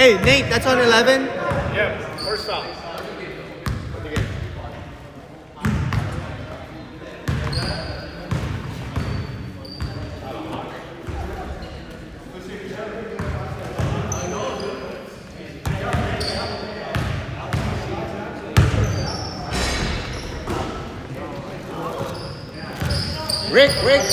Hey, Nate, that's on 11? Yeah, first foul. Rick.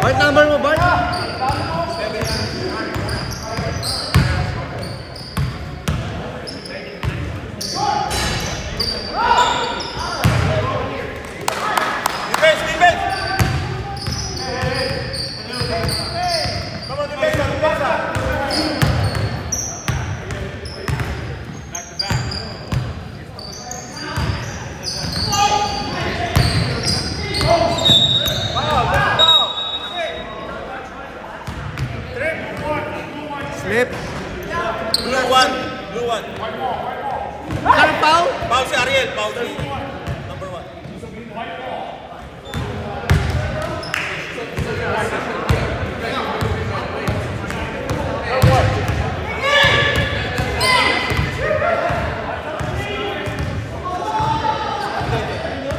Bart, number mo, Bart? Defense! Come on, defense! Back to back. Slip. Blue one. Anong foul? Foul si Ariel, foul 3. Number 1.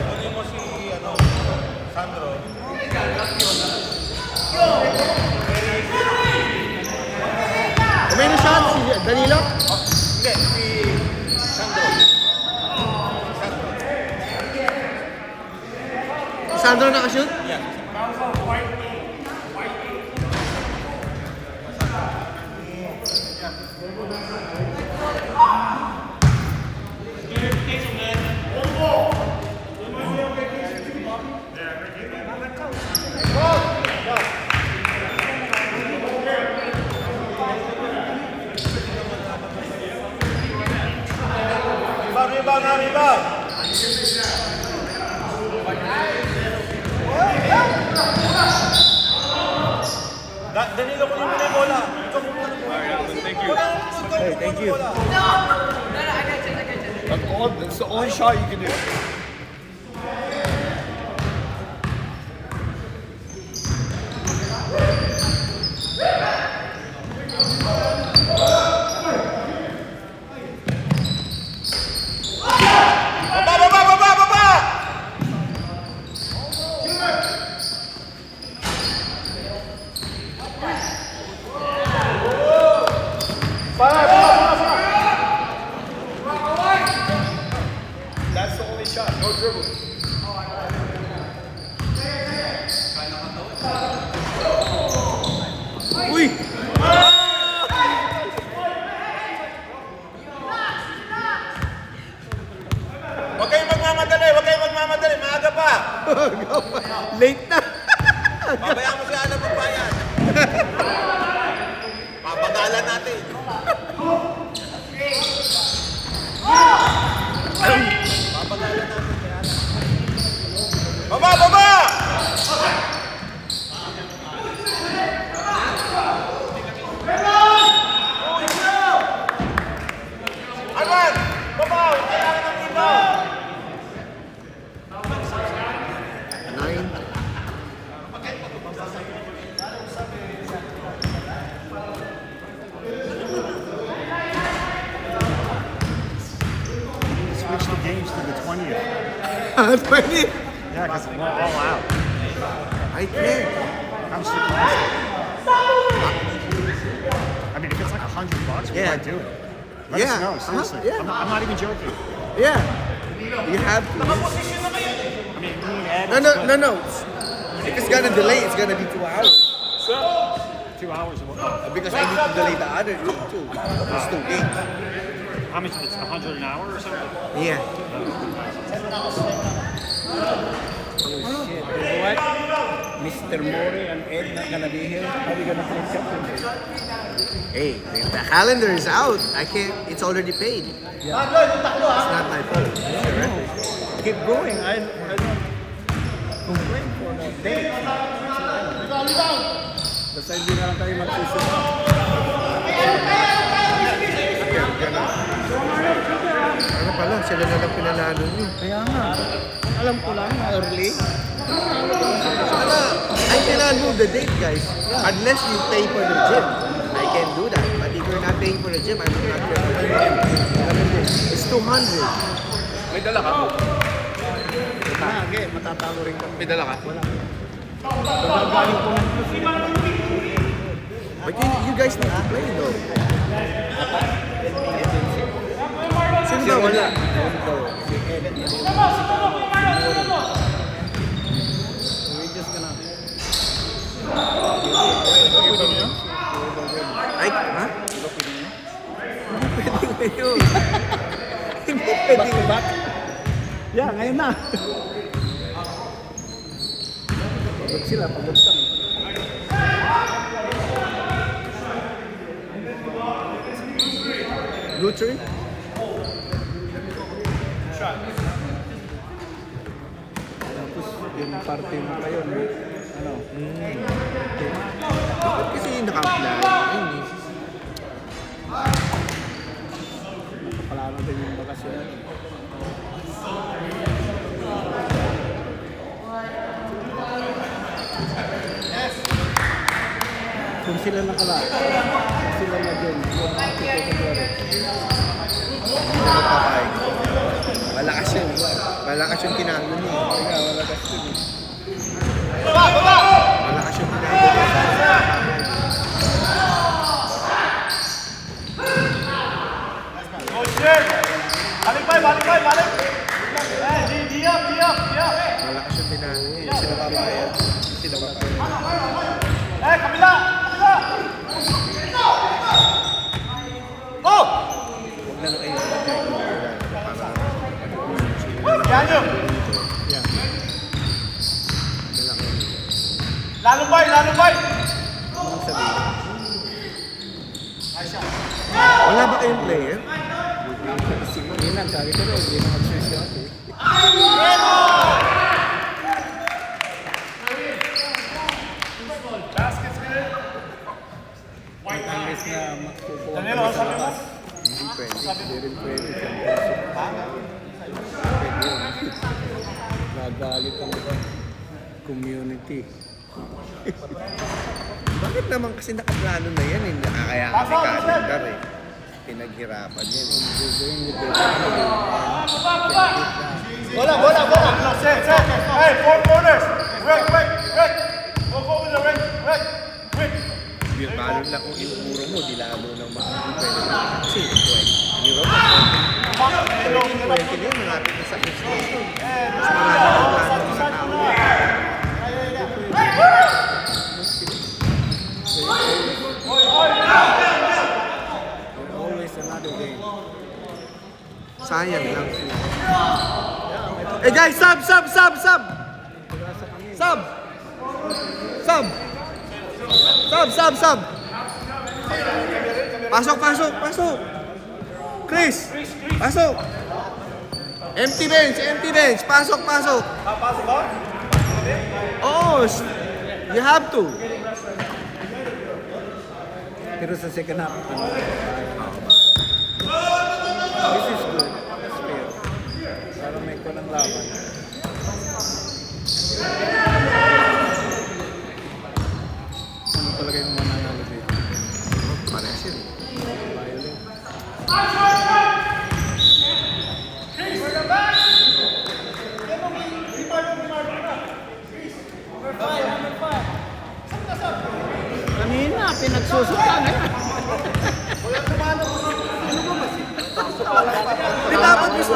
Kunin mo si Sandro. May na shot si Danilo? Hindi, si Sandro. Si Sandro nakashoot? Yeah. Rebound. Danilo, kunin mo na yung bola. Thank you. Hey, thank you. That's the only shot you can do. That's the only shot. No dribbling. Uy! Huwag kayong magmamadali. Maaga pa. Late na. Babayaan mo si Alan magbayan. Papagalan natin. Papagalan natin si Alan. Baba! changed to the 20th. 20? Yeah, because we're all out. I can't. I'm so classic. I mean, if it's like $100, what do I do? Let us know, seriously. Yeah. I'm not even joking. Yeah. You have to. I mean, me and Ed. No. If it's gonna delay, it's gonna be 2 hours. 2 hours. Oh, Because I need to delay the other game too. It's 2 games. how much? It's 100 an hour or something? Yeah. What? Mr. Mori and Ed not gonna be here. How are we gonna play Saturday? Hey, the calendar is out. I can't. It's already paid. It's not my fault. Keep going. I don't complain for the date. Basta hindi na lang tayo magsusunod. Ano pala? Sila na lang pinanalo nyo. Kaya nga. Alam ko lang, early. I cannot move the date, guys. Unless you pay for the gym. I can do that. But if you're not paying for the gym, I'm not paying for the gym. It's 200. May dala ka? Lagi, matatalo rin kami. May dala ka? Pagagaling ko lang. But you guys need to play though. Sino ba wala? We're just gonna... Ay, ha? Hindi pwede ngayon. Hindi pwede ngayon. Yeah, ngayon na. Pagod sila, pagod kami. Butchery? Tapos yung party mo kayo, no? Ano? Bakit kasi naka-plan? Hindi. Palaro din yung bakasyon. Kung sila nakala, sila na dyan, yung February. Hindi na magpapayag. Malakas yun. Malakas yung tinalo niya. Kaya wala kasi yun. Malakas yung tinalo niya. Malakas yung tinalo niya. Hindi sila papayag. Hindi sila papayag. Huwag na lang kayo Wala ba kayong player? Hindi na, sabi ko rin, hindi na mag-switch ako. Unless na magkukuha ka sa labas. Hindi pwede. Hindi rin pwede. Gagalit ang community. Bakit naman kasi nakaplano na yan eh? Nakakaya kasi calendar eh. Pinaghirapan yan eh. Yung lalo na kung inumuro mo, di lalo nang makakipwede na. Kasi, Europe, 30, 20 na yun, malapit na sa Christmas yun. Mas marami ang plano sa tao. Always another game. Sayang lang. Eh guys, sub! Sub! Pasok! Chris! Pasok! Empty bench! Pasok! Oh, you have to. Pero sa second half, this is good. It's fair. Para may ko ng laban. Ano talaga yung mananalo dito? Parehas yun. Violent. pinagsusuka na yan. Dapat gusto.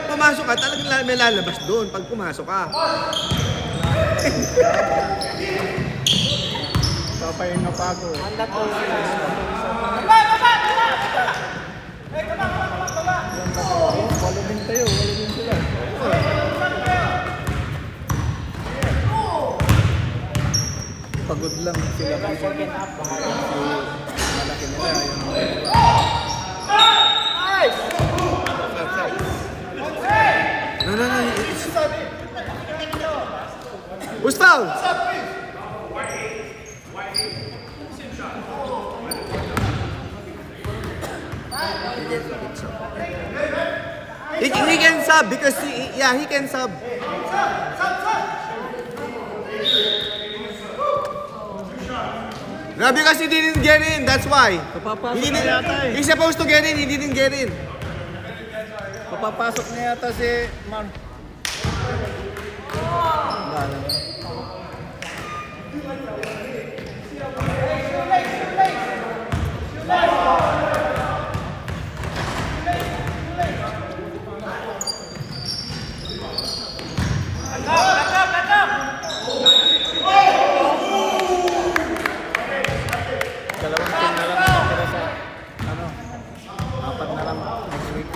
Pumasok ka, talagang may lalabas doon pag pumasok ka. Papayin na pa ako. Walo din tayo, walo din sila. Pagod lang sila kasi malaki nila yung No. Who's foul? He can sub because he can sub. No, because he didn't get in, that's why. Papapasok He na didn't, yata eh. he's supposed to get in, he didn't get in. Papapasok na yata si Man. Wala. Dalawang team na lang natira sa ano, apat na lang next week.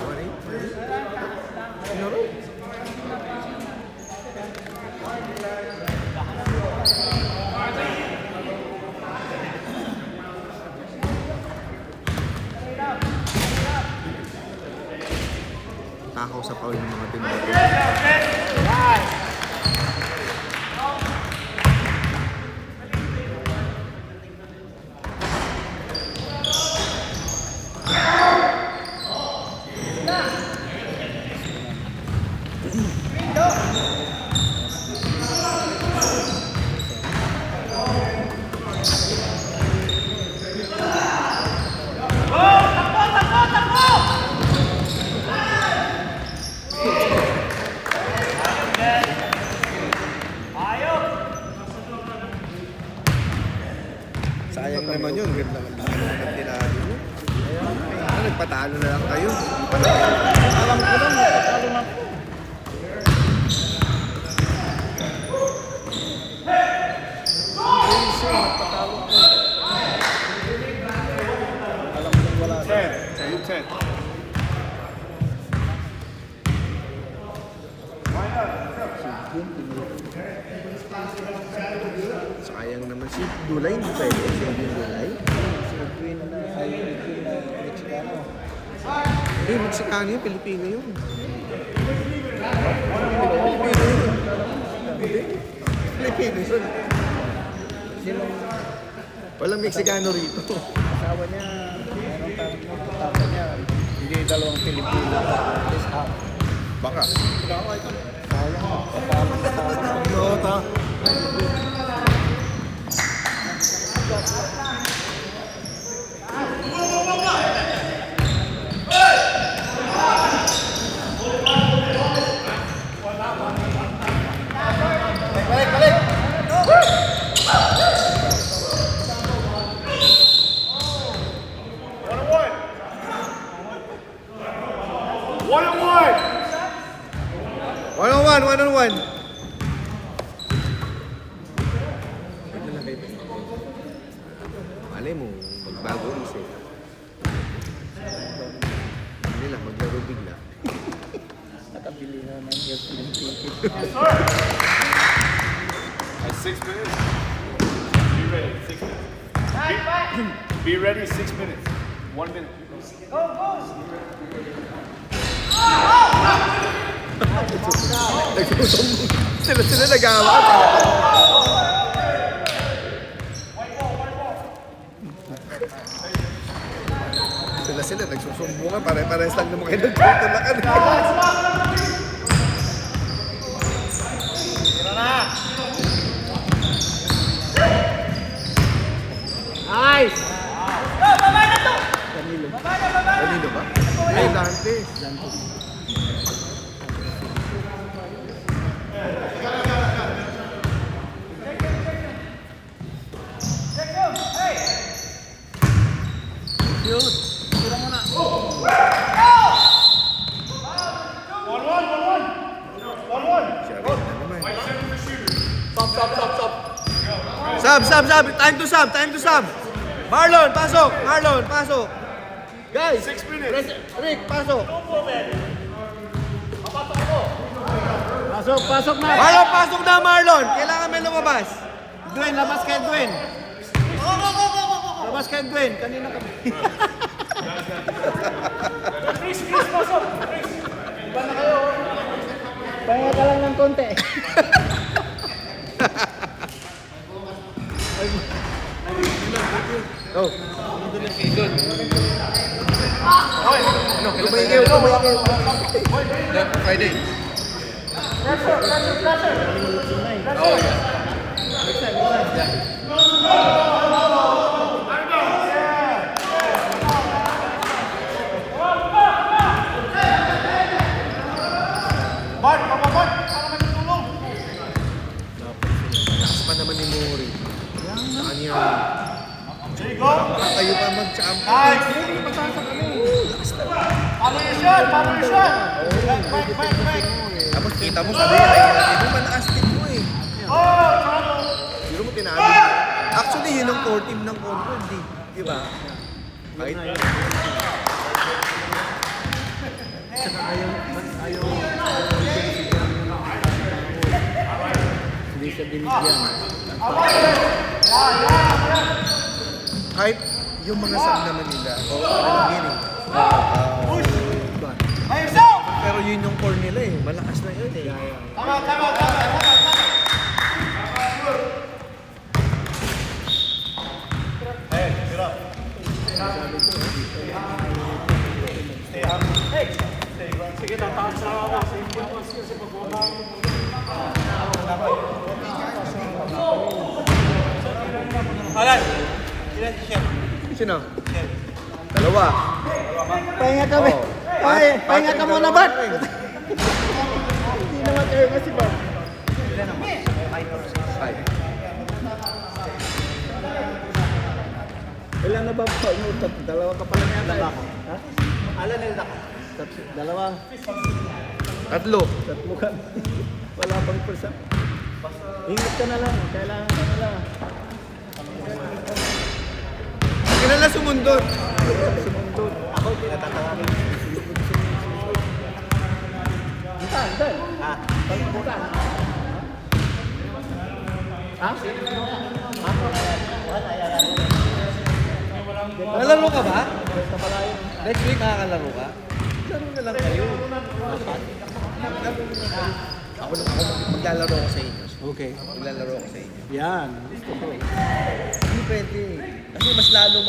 Takaw sa foul ng mga tinoto. Sayang naman yun, ganda ng tinalo nyo. Nagpatalo na lang kayo. Alam ko lang, matalo na ako. Alam ko wala. 10. Sayang naman si Dulay, hindi pwede. Si Dulay. Queen na Mexicano. Eh, Meksikano yun, Pilipino yun. Pilipino yun. Sinong Walang Meksikano rito. asawa niya, meron tayong pagkakata niya, hindi dalawang Pilipino. Is half. Baka. Oo, ta. One-on-one. Malay mo, magbago isip. Hindi lang, maglaro bigla. Nakabili na ng airplane ticket. 6 minutes. Be ready. 6 minutes. Be ready. 6 minutes. 1 minute. Sila nagawa. Sila nagsusumbungan, pare-pares lang naman kayo nagtutulakan. Nice! Kanino ba? Ay, Dante. Cute. Tira mo na. Sub. Time to sub. Marlon, pasok. Guys, 6 minutes. Rick, pasok. Pasok na. Marlon, pasok na, Marlon. Kailangan may lumabas. Dwayne, labas kay Dwayne. Labas kay Dwayne. Kanina kami. Chris, pasok. Pahinga ka lang ng konti. Go. Friday. Lakas pa naman ni Mori. Saan yan? Kayo pa mag-champion. Tapos kita mo sabi niya, hindi mo malakas din mo eh. Hindi mo tinabi. Actually, yun ang core team ng Concord eh. Di ba? Kahit Hindi siya binigyan. kahit yung mga sub naman nila, o ano yun eh. Pero yun yung core nila eh. Malakas na yun eh. Sino? Dalawa. Pahinga kami. Oo. Pahinga ka muna, Bart. Hindi naman kayo kasi, Bart. Five. Ilan na ba pa mo? Dalawa ka pala niya tayo. Ha? Alan nila ka? Dalawa. Tatlo. Tatlo ka. Wala pang persa. Ingat ka na lang. Kailangan ka na lang. Kailan na sumundot? Sumundod. Ako, pinatatawagin. Bukan. Ha? Bukan. Ha? Nalaro ka ba? Next week makakalaro ka? Laro na lang kayo. Ako maglalaro ako sa inyo. Okay. Maglalaro ako sa inyo. Yan. Gusto ko. Hindi pwede. Kasi mas lalo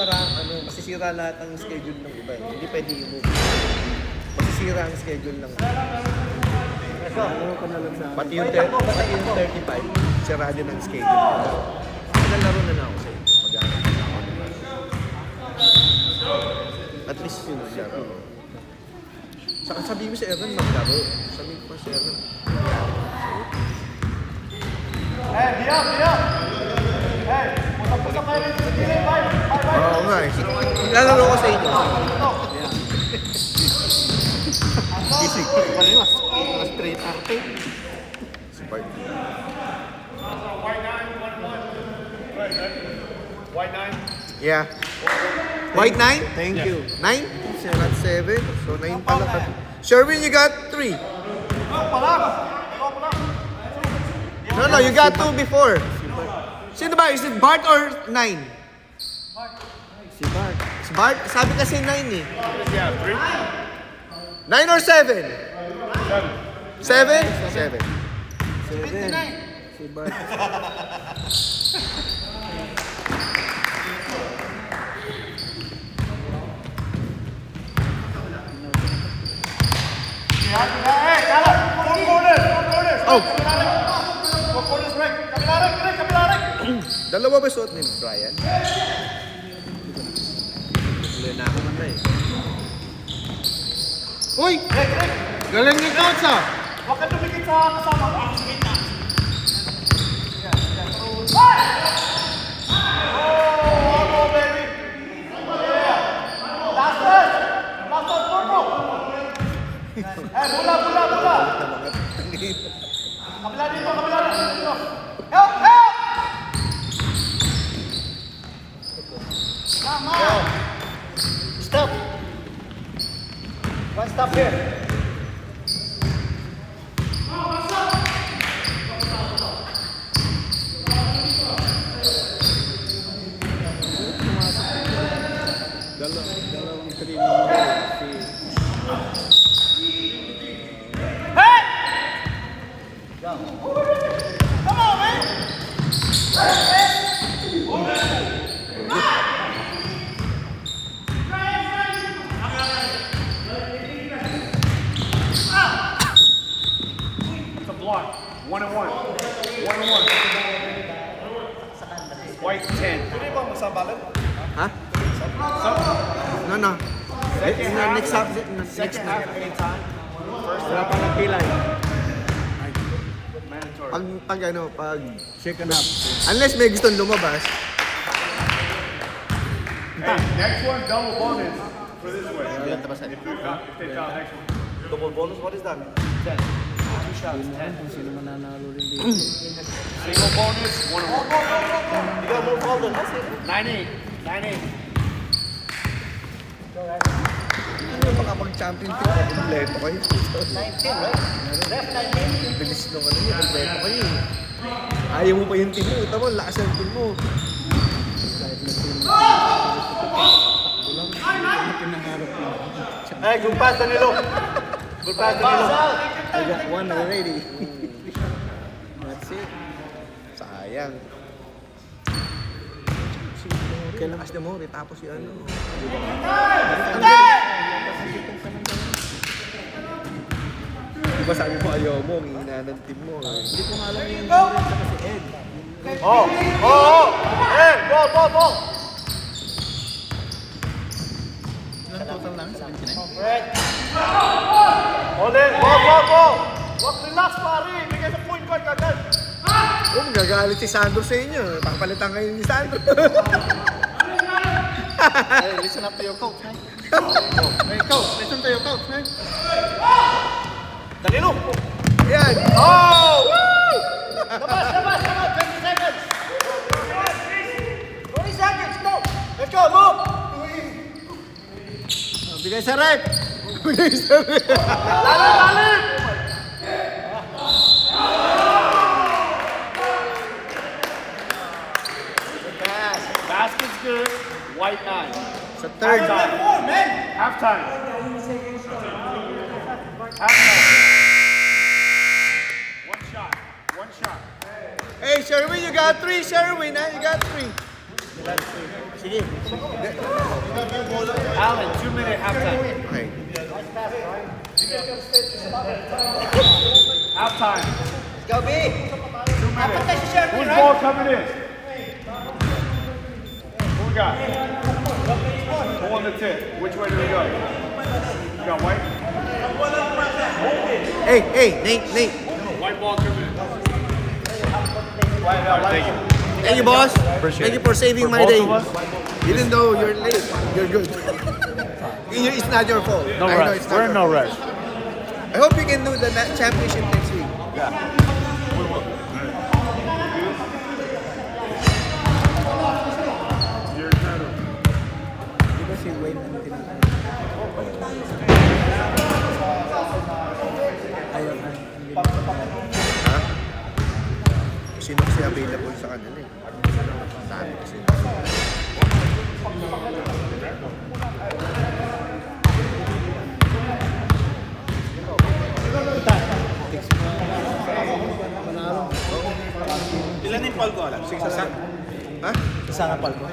masisira lahat ang schedule ng iba. Hindi pwede i-move. Masisira ang schedule ng iba. Laro ka na lang sa akin. Pati yung 35, sira din ang schedule. Maglalaro na lang ako sa inyo. Mag-aaral na ako. At least yun siya. Saka sabihin mo si Evan maglaro. Sabihin ko si Evan. Oo nga eh. Maglalaro ko sa inyo. Gising ko. Kanina. Straight arte. Si Bart. White 9. Yeah. White 9? Thank you. 9? Not 7. So 9 pala. Sherwin, you got 3. No, you got 2 before. Sino ba? Is it Bart or 9? Si Bart. Si Bart? Sabi kasi 9 eh. Yeah, 3. 9 or 7? 7? 7. 7. Si Bart. Oh! Dalawa ba suot ni Brian? Wala na ako na eh. Uy! Galing ni Coach ah! Huwag ka tumikit sa kasama mo. Stop. One stop here. Dalawang three mo si It's a block. 1 and 1. 1 and 1. White 10. Ha? No, no. Next up, next na. Wala pa ng pilay. Pag ano, pag Second half. unless may gustong lumabas, Hey, next one, double bonus for this way. If they foul next one. Double bonus, what is that? 10. 2 shots, 10. Kung sino mananalo rin dito. Single bonus, 1 and 1. You got more foul than us, eh? 9-8. 9-8. ano baka pag champion team, kompleto kayo. 19, right? Left 19. Bilis nung ano niya, kompleto kayo. Ayaw mo pa yung team mo, ito mo, lakas ng team mo. Hey, good pass, Danilo. Good pass, Danilo. I got one already. That's it. Sayang. Kaya lakas na mo, tapos yung ano. Diba sabi mo ayaw mo, ang hina ng team mo. Hindi ko nga alam yung Lorenz sa kasi Ed. Oh, oh, oh. Hey, ball, ball, ball. Ilang total lang? 79? Hold it, ball, ball, ball. Wag relax, pare. Bigay sa point guard kagad. Oh, magagalit si Sandro sa inyo. Papalitan kayo ni Sandro. Hey, listen up to your coach, man. Hey, coach, listen to your coach, man. Danilo. Yan. Oh! Labas, labas, labas. 20 seconds. 20 seconds, go. Let's go, move. Bigay sa rep. Basket's good. White 9. Sa third. Halftime. Halftime. One shot. One shot. Hey, Sherwin, you got three. Sherwin, ha? You got three. Sige. Allen, 2-minute halftime. Okay. Halftime. Go, B. 2 Apat na minutes. si Sherwin, Who's right? ball coming in? Who we got? Who on the tip? Which way do we go? We got white? Hey, Nate. White ball coming in. Thank you. Thank you, boss. Appreciate Thank you it. for saving For my both day. of us? Even though you're late, you're good. It's not your fault. No I know rush. it's not We're in your no fault. rush. I hope you can do the championship next week. Di ba si Wayne ang tinatawag? Ayaw na. Ha? Sino kasi available sa kanila eh. Dami kasi. Ilan yung foul ko, alam? 6 sa Ha? Isa nga pal ko.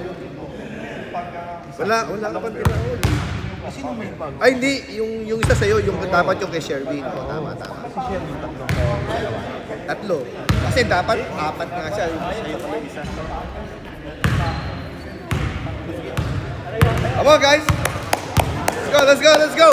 Wala ka pang tinawag. Ay, hindi. Yung isa sa'yo, yung dapat yung kay Sherwin. O, tama. Si Sherwin tatlo. Tatlo. Kasi dapat, apat nga siya. Come on, guys. Let's go.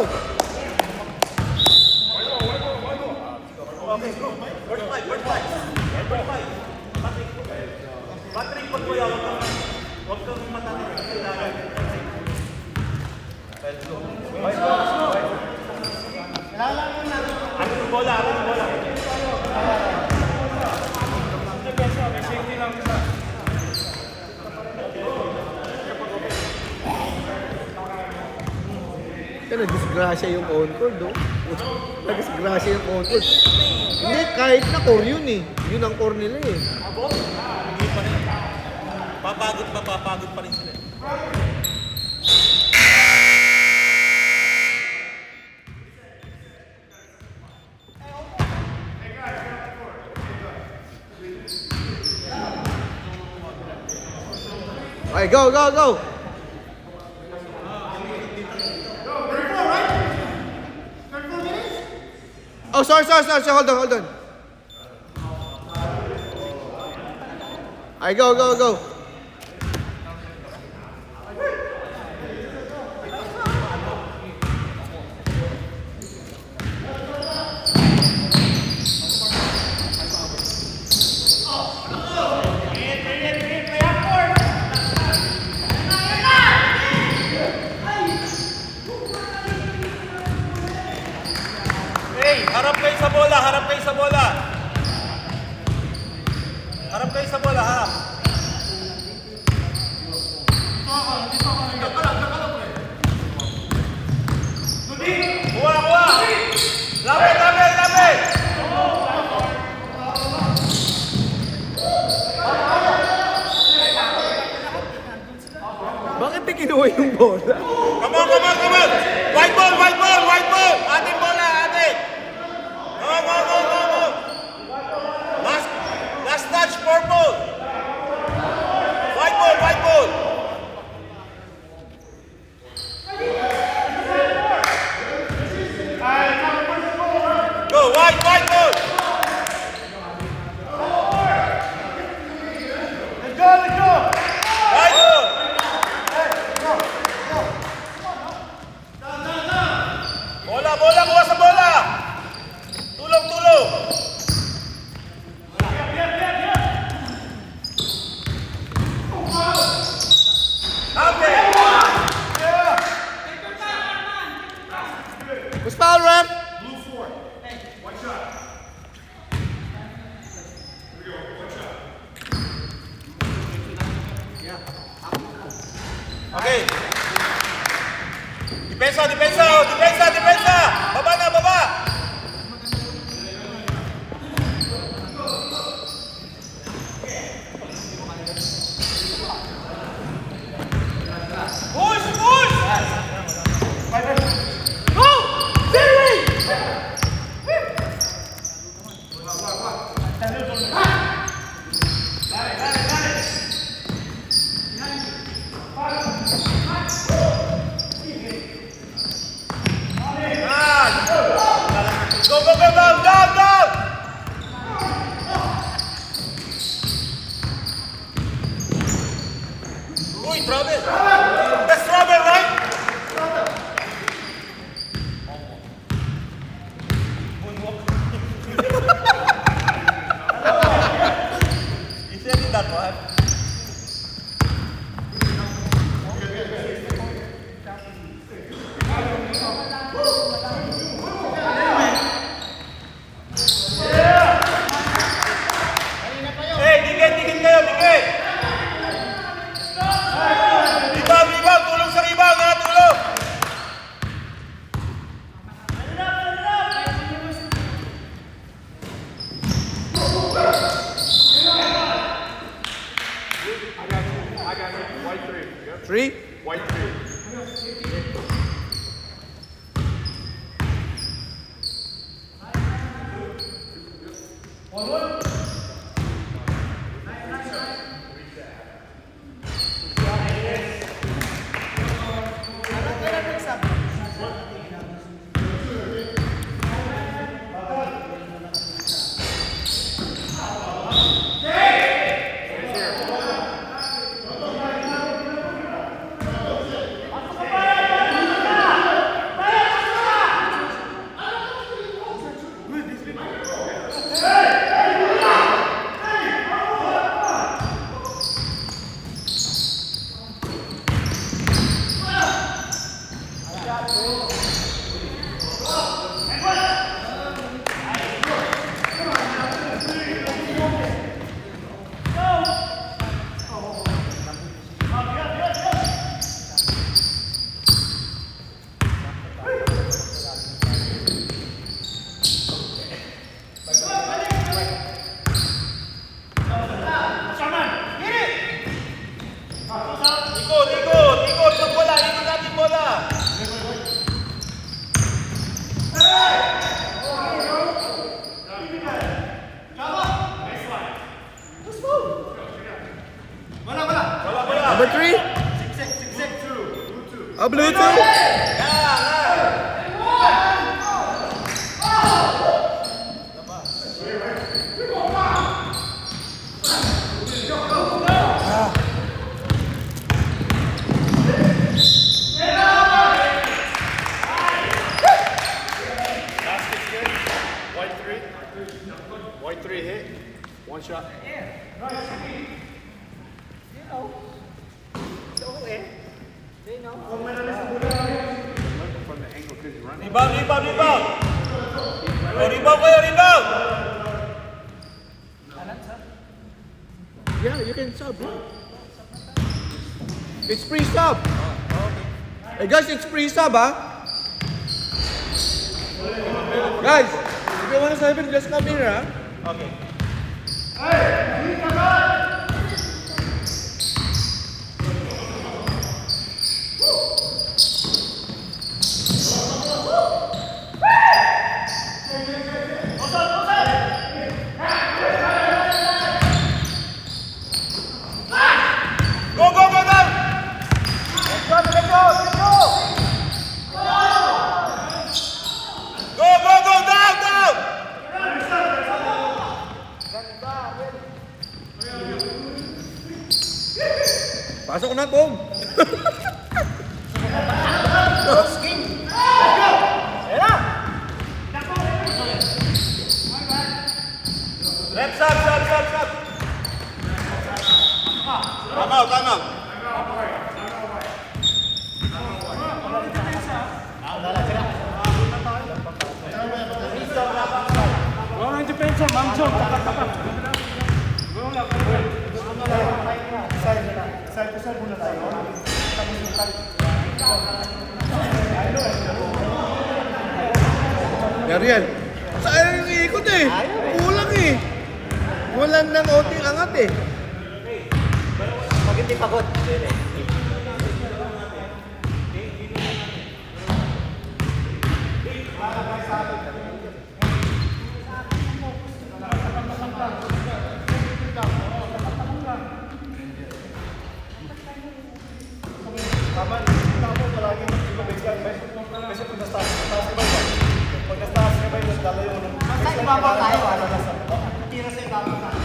Kaya na-disgrasya yung on-court, no? Na-disgrasya yung on-court. Hindi, kahit na core yun eh. Yun ang core nila eh. Hindi pa rin. Papagod pa rin sila. Okay, go, go, go! Oh, sorry. Hold on. Alright, go. Harap kayo sa bola, harap. Harap kayo sa bola, harap. Kuha! Lapit! Bakit di kinuha yung bola? Come on! White ball! Ating bola, ating! Go! Last touch, purple! White ball! Go, white ball! Let's go! White ball! Bola, kuha sa bola! Tulong! Okay! Who's foul, ref? Okay. Depensa! Baba! Go! Uy, trouble! That's trouble, right? You said it that one. Hey, dikit kayo, dikit! Rebound! Tulong sa rebound, ha? Tulong! I got it. White 3. Yep. 3? White 3. Blue too. Basket's good. White three hit. One shot. From the angle because you're running. Rebound! Oh, rebound kayo, rebound! Yeah, you can sub, bro. It's free sub. Hey guys, it's free sub, Guys, if you want to sub it, just come here, Okay. Go, go, go, go! Let's go! Go, go, go, down, down! Pasok na, Tom. Left side, side, side, side. Time out, time out. Walang depensa, Mang John. Side to side muna tayo. Gariel, saan yung iikot eh? Kulang eh. Walang nang oting angat eh. Pag hindi pagod, pwede. Basta ibabaw tayo, ano na sa tira sa ibabaw tayo.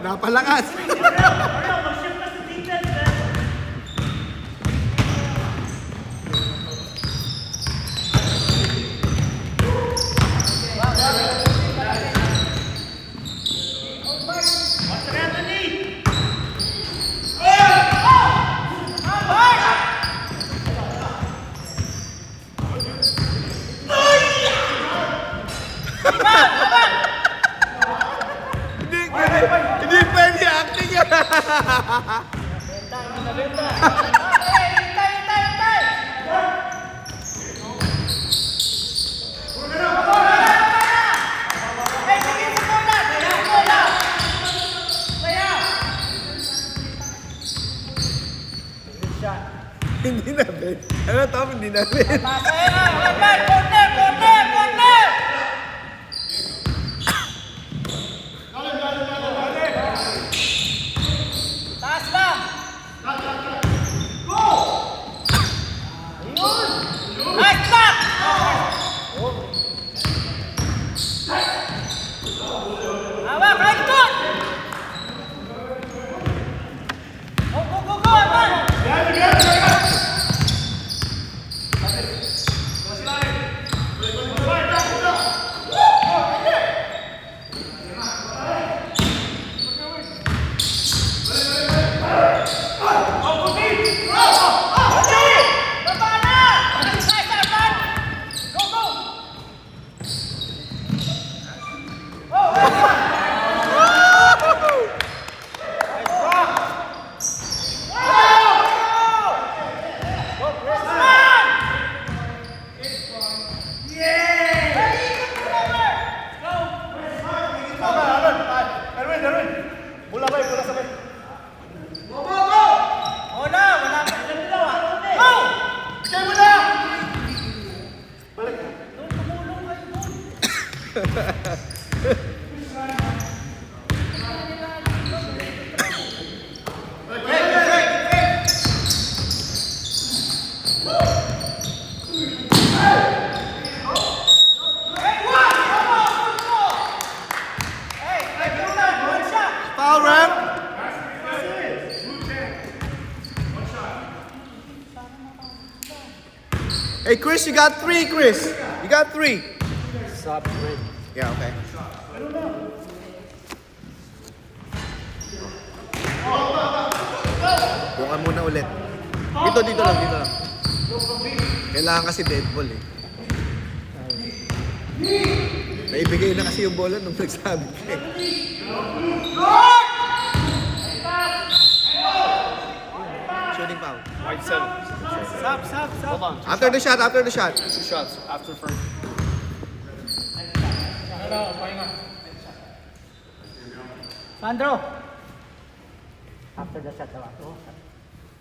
Napalakas. Hindi pwede acting yan. Hindi na, Ben. Ano tama, hindi na, Ben. Foul, ref. Hey, Chris, you got 3, Chris. You got 3. Stop it. Yeah, okay. Bukan muna ulit. Dito lang. Kailangan kasi dead ball eh. Naibigay na kasi yung bola nung nagsabi ka eh. Shooting foul. White 7. Stop. Hold on. After the shot. 2 shots after first. Sandro. After the shot daw ako.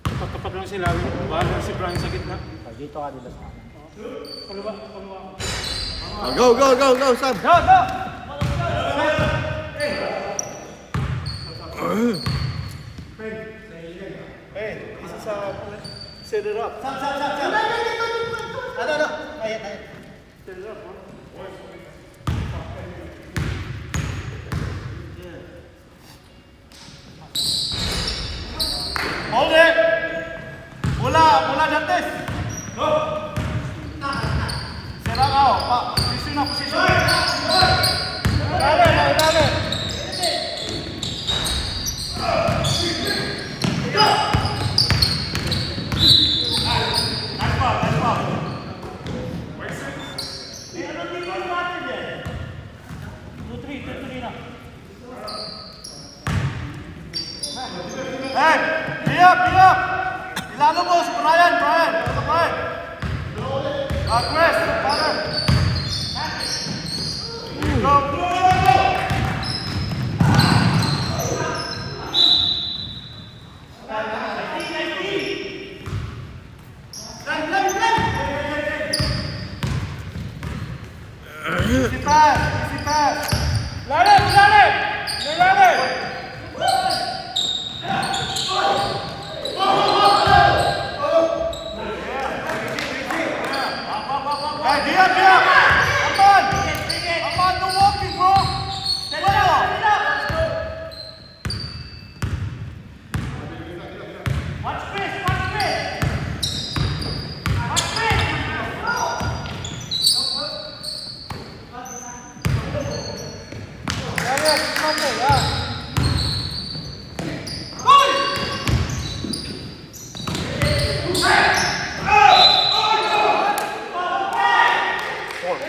Tapat lang si Larry. Bahala si Brian sa gitna. Dito ka dito sa akin. Go, Sam. Go! Hey, this is set it up. Hold it. Mula Dantes. No. Serang kau. Position. Dale. Hey, be up. Ilalo mo si Brian. Chris, partner. Go. Easy pass. Lale. Hey, dia. Aman, no walking, bro. Watch Chris.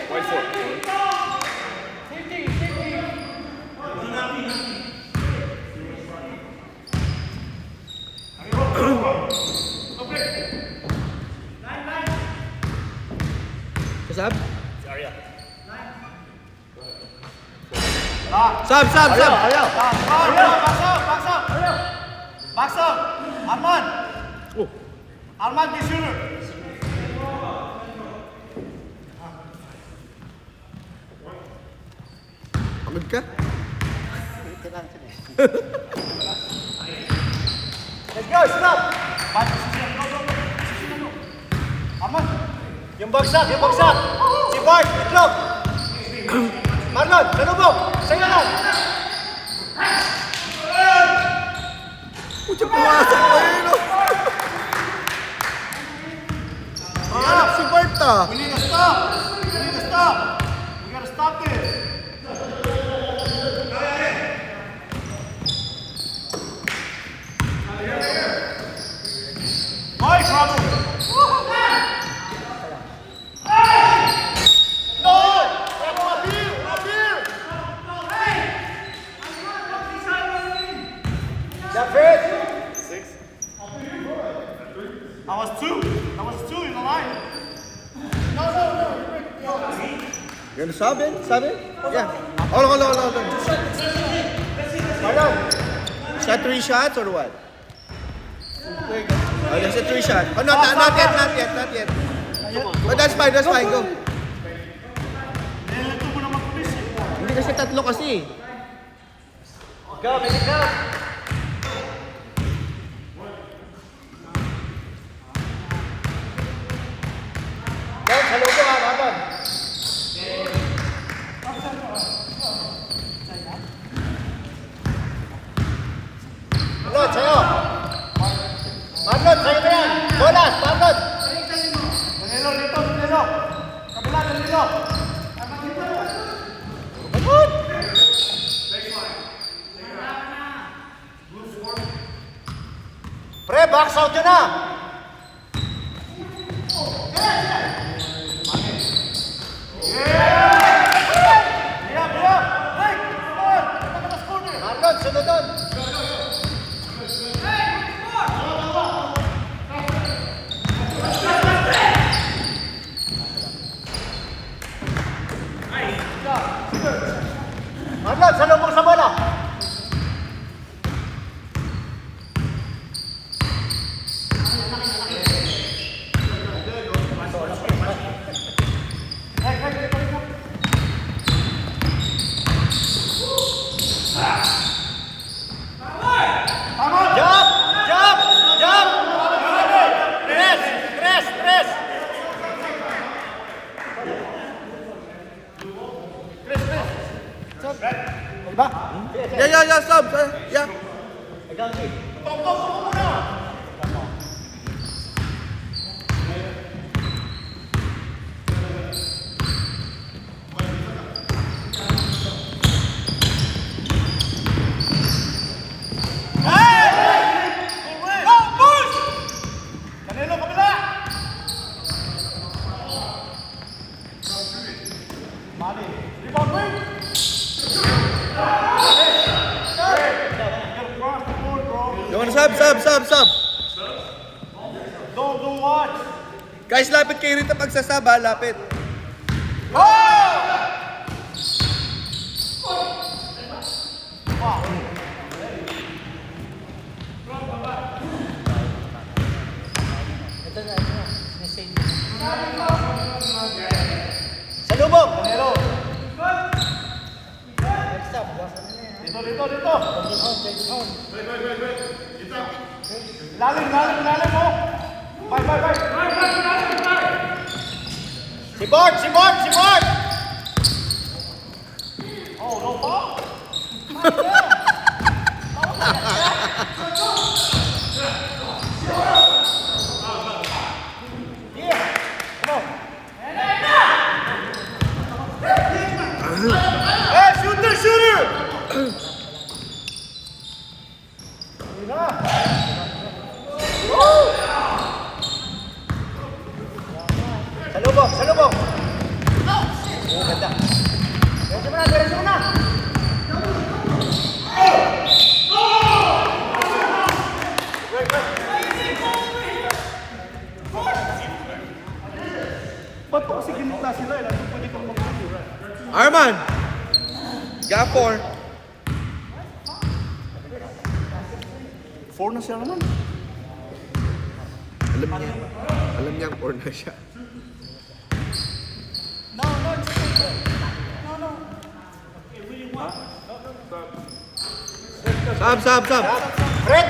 White 4. What's up? Sam. Box up. Arman, the shooter. Pagod ka? Let's go, stop. Five position, go. Arman. Yung bagsak. Si Bart, itlog. Marlon, salubog. Sa'yo na lang. Pucha, pumasok mo yun, no? Hanap si Bart, ah. We need to stop. We gotta stop this. Boy, trouble. No! Up here! That 6. That was two in the line. You gonna sub in? Yeah. Hold on. Shot 3 shots or what? Oh, that's a 3 shot. Oh, not yet. Oh, that's fine. Go. Nilito mo naman police. kasi tatlo kasi. Go, make it go. Down, sa lubo ha, Marlon. Marlon, sa'yo. Marlon, sa'yo na yan. Bolas, Marlon. Danilo, dito, Danilo. Kabila, Danilo. Marlon. Pre, box out yun na. Marlon, sunod doon. Marlon, salubong sa bola. Jump! Jump! Jump! Press! Press! Press! Press! Press! Diba? Yeah, stop. Yeah. Danilo, kabila! Mali. Rebound, wing! You wanna sub. Don't watch. Guys, lapit kayo rito pagsasaba, lapit. Salubong! Danilo. Dito. Lalim mo. Bye. Si Bart! Oh, no ball? Yeah, come on. Hey, shooter! Salubong! Oh, ganda. Diretso mo na! Ba't po kasi ginita sila? Lalo pwede kang mag-tura. Arman! Got 4. 4 na siya naman. Alam niya ang 4 na siya. Sub. Rick!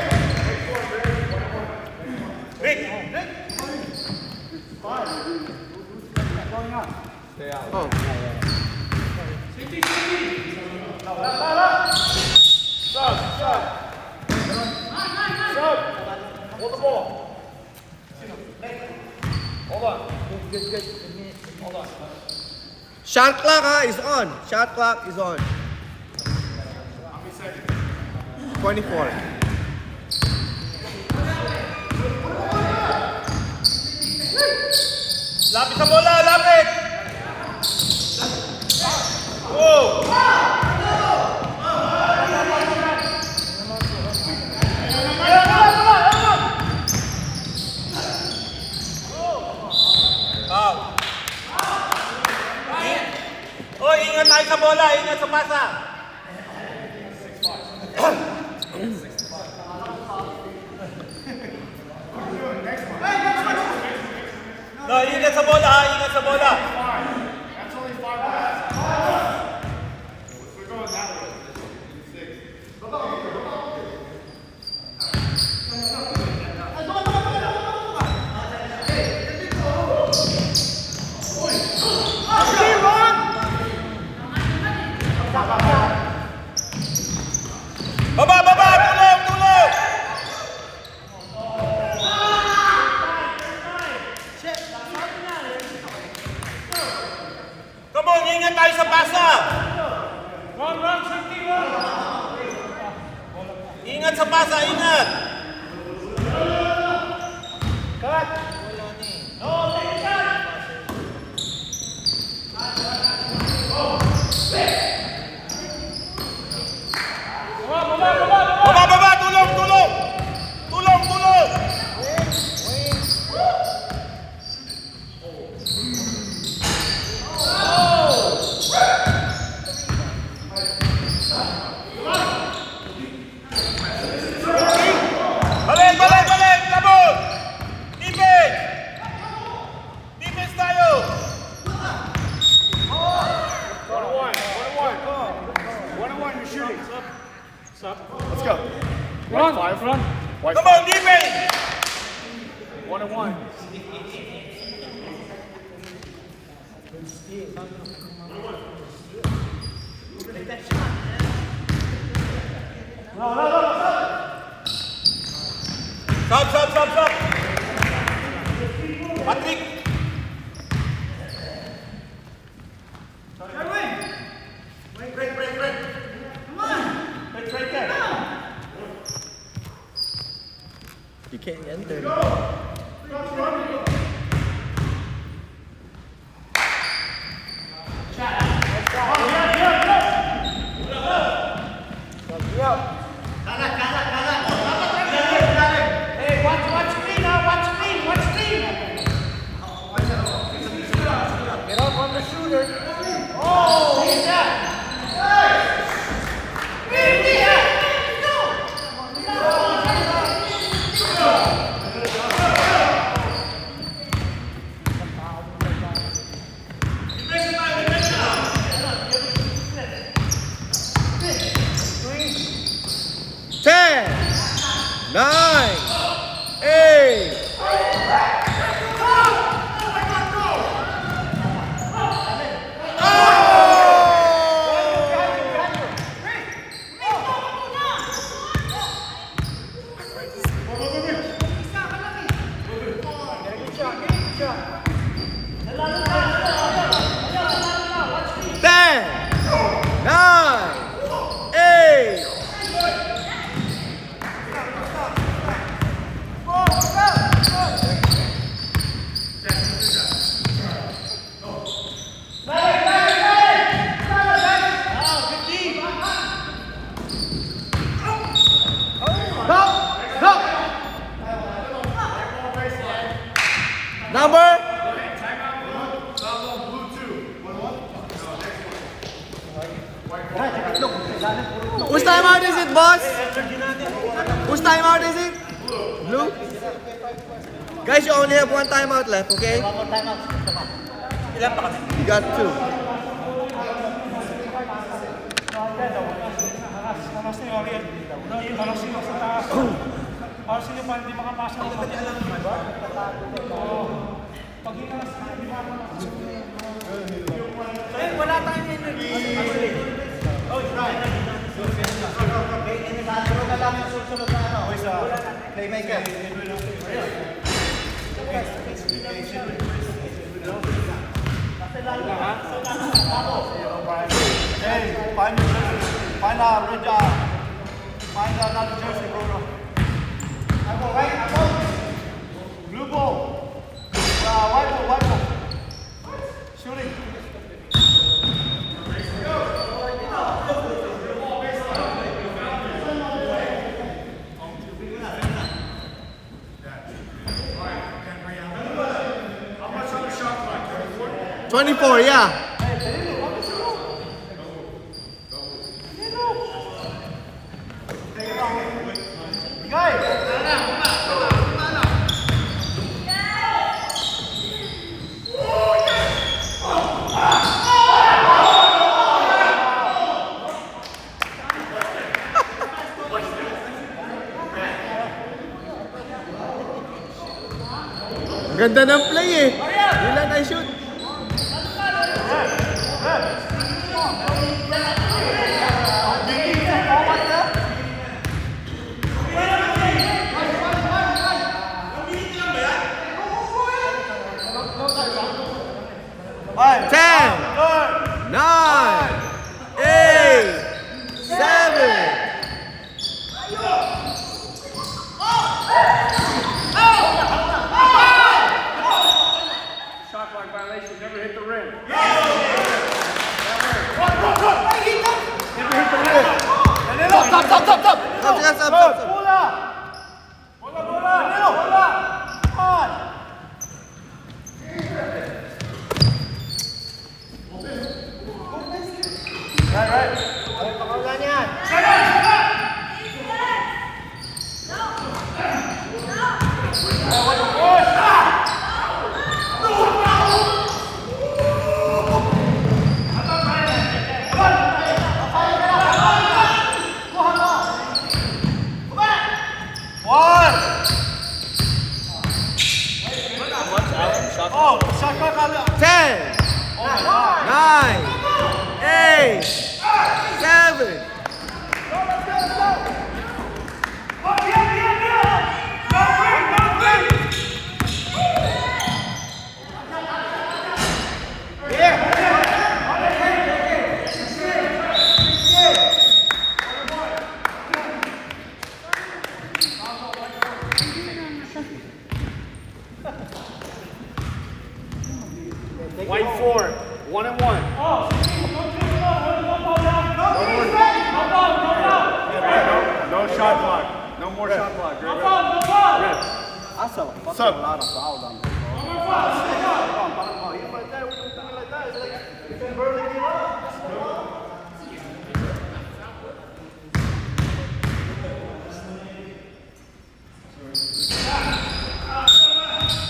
Oh. Hold the ball. Hold on. Hold on. Shot clock is on. Shot clock is on. How many seconds? 24. Lapit sa bola, lapit! Oh! Ingat tayo sa bola, ingat sa pasa. No, ingat sa bola, ingat sa bola. tayo sa pasa. Ingat sa pasa, ingat. Baba, tulong, tulong. Tulong, tulong. Balik, kabul. Defense. Defense tayo. 1-1, you're shooting. Let's go. Run, Five. run. White Come on, defense. 1-1. Stop. Patrick. You can't enter. Ten, 9, 8. Ten, 9, 8. Number? Whose timeout is it, boss? Whose timeout is it? Blue? Guys, you only have one timeout left, okay? You got two. Wala tayong energy. Playmaker. Hey, find another jersey, Bruno. Blue ball. White ball. Shooting. How 24, yeah. Ganda ng play eh. Yun lang na shoot. Ten, 9, Pakawalan yan. Oh, shot clock on the 10, 9, 8, 7. White 4, 1 and 1. No shot clock. No more shot clock. That's a fucking Sub. lot of foul on there.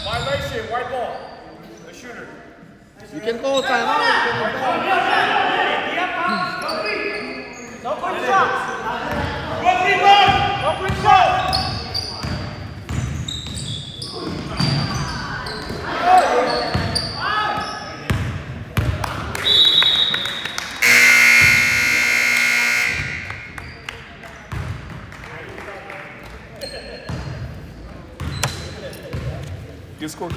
Violation, white ball. The shooter. You can call timeout. No quick shots. No quick shots. Good score.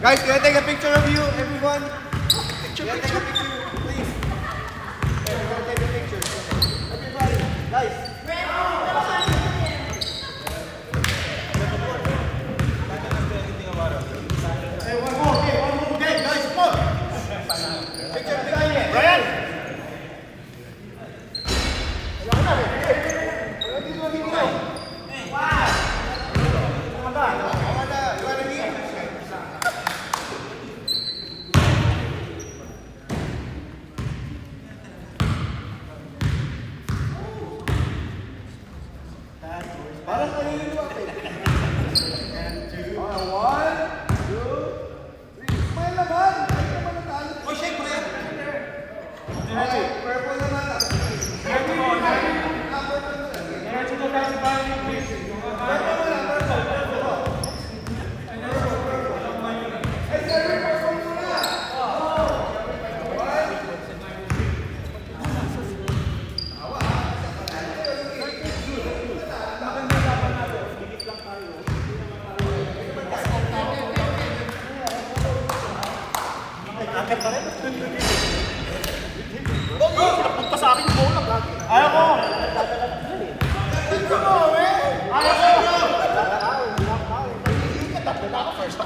Guys, can I take a picture of you, everyone? Picture, please. Everyone take a picture. Everybody, guys. Hey, one more game, guys, come on. Picture of the guy here. Brian! Punta sa akin yung bola lagi. Ayaw ko. Ayaw ko. Ayaw ko. Ayaw ko. First